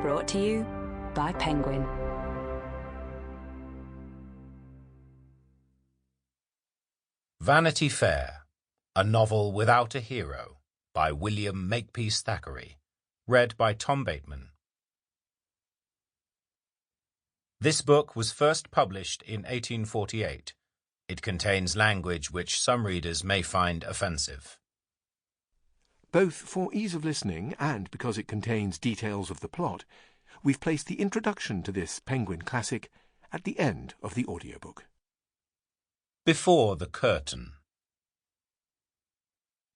Brought to you by Penguin. Vanity Fair, a novel without a hero, by William Makepeace Thackeray, read by Tom Bateman. This book was first published in 1848. It contains language which some readers may find offensive. Both for ease of listening and because it contains details of the plot, we've placed the introduction to this Penguin classic at the end of the audiobook. Before the curtain.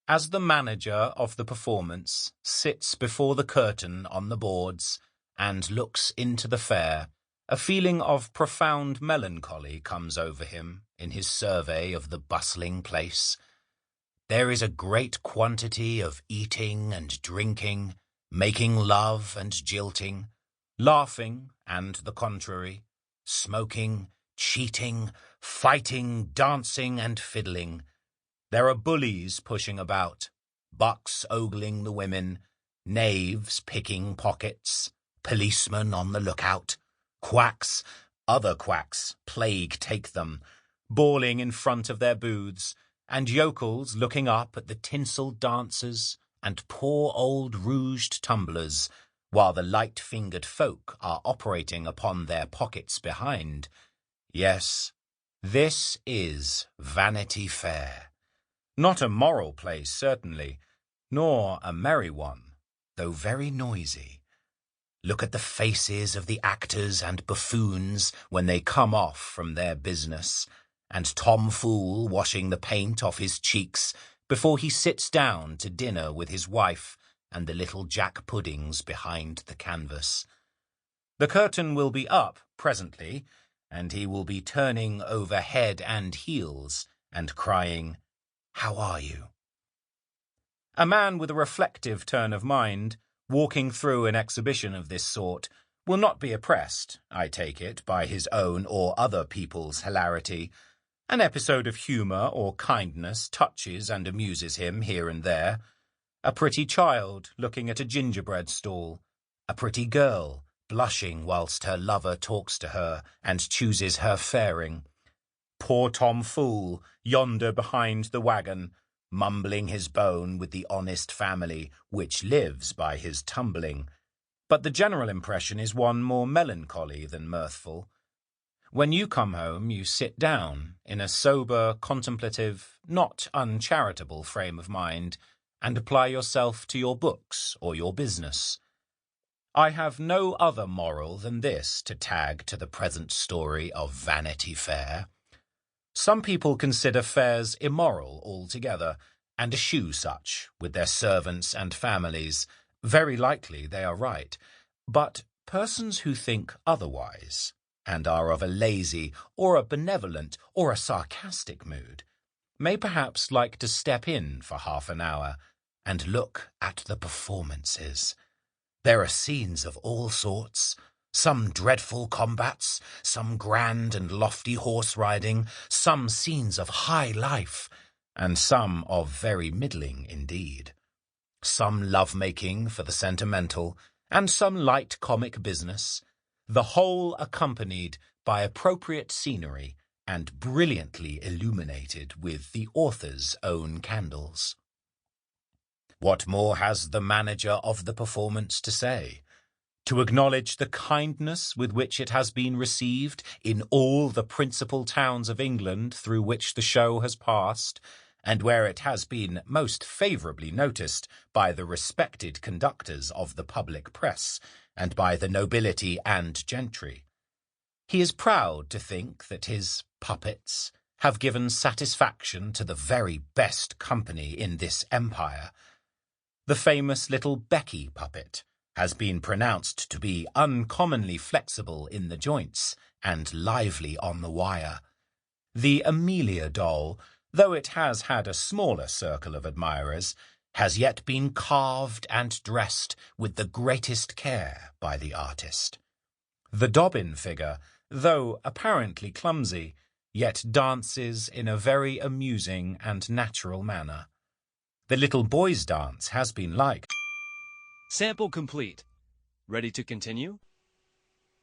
As the manager of the performance sits before the curtain on the boards and looks into the fair, a feeling of profound melancholy comes over him in his survey of the bustling place. There is a great quantity of eating and drinking, making love and jilting, laughing and the contrary, smoking, cheating, fighting, dancing and fiddling. There are bullies pushing about, bucks ogling the women, knaves picking pockets, policemen on the lookout, quacks, other quacks, plague take them, bawling in front of their booths, and yokels looking up at the tinselled dancers and poor old rouged tumblers, while the light-fingered folk are operating upon their pockets behind. Yes, this is Vanity Fair. Not a moral place, certainly, nor a merry one, though very noisy. Look at the faces of the actors and buffoons when they come off from their business, and Tom Fool washing the paint off his cheeks before he sits down to dinner with his wife and the little Jack Puddings behind the canvas. The curtain will be up presently, and he will be turning over head and heels and crying, "How are you?" A man with a reflective turn of mind, walking through an exhibition of this sort, will not be oppressed, I take it, by his own or other people's hilarity. An episode of humour or kindness touches and amuses him here and there. A pretty child looking at a gingerbread stall, a pretty girl blushing whilst her lover talks to her and chooses her fairing. Poor Tom Fool, yonder behind the wagon, mumbling his bone with the honest family which lives by his tumbling. But the general impression is one more melancholy than mirthful. When you come home, you sit down in a sober, contemplative, not uncharitable frame of mind, and apply yourself to your books or your business. I have no other moral than this to tag to the present story of Vanity Fair. Some people consider fairs immoral altogether, and eschew such, with their servants and families. Very likely they are right. But persons who think otherwise, and are of a lazy, or a benevolent, or a sarcastic mood, may perhaps like to step in for half an hour and look at the performances. There are scenes of all sorts, some dreadful combats, some grand and lofty horse riding, some scenes of high life, and some of very middling indeed. Some love-making for the sentimental, and some light comic business, the whole accompanied by appropriate scenery and brilliantly illuminated with the author's own candles. What more has the manager of the performance to say? To acknowledge the kindness with which it has been received in all the principal towns of England through which the show has passed, and where it has been most favourably noticed by the respected conductors of the public press and by the nobility and gentry. He is proud to think that his puppets have given satisfaction to the very best company in this empire. The famous little Becky puppet has been pronounced to be uncommonly flexible in the joints and lively on the wire. The Amelia doll, though it has had a smaller circle of admirers, has yet been carved and dressed with the greatest care by the artist. The Dobbin figure, though apparently clumsy, yet dances in a very amusing and natural manner. The little boy's dance has been liked. Sample complete. Ready to continue?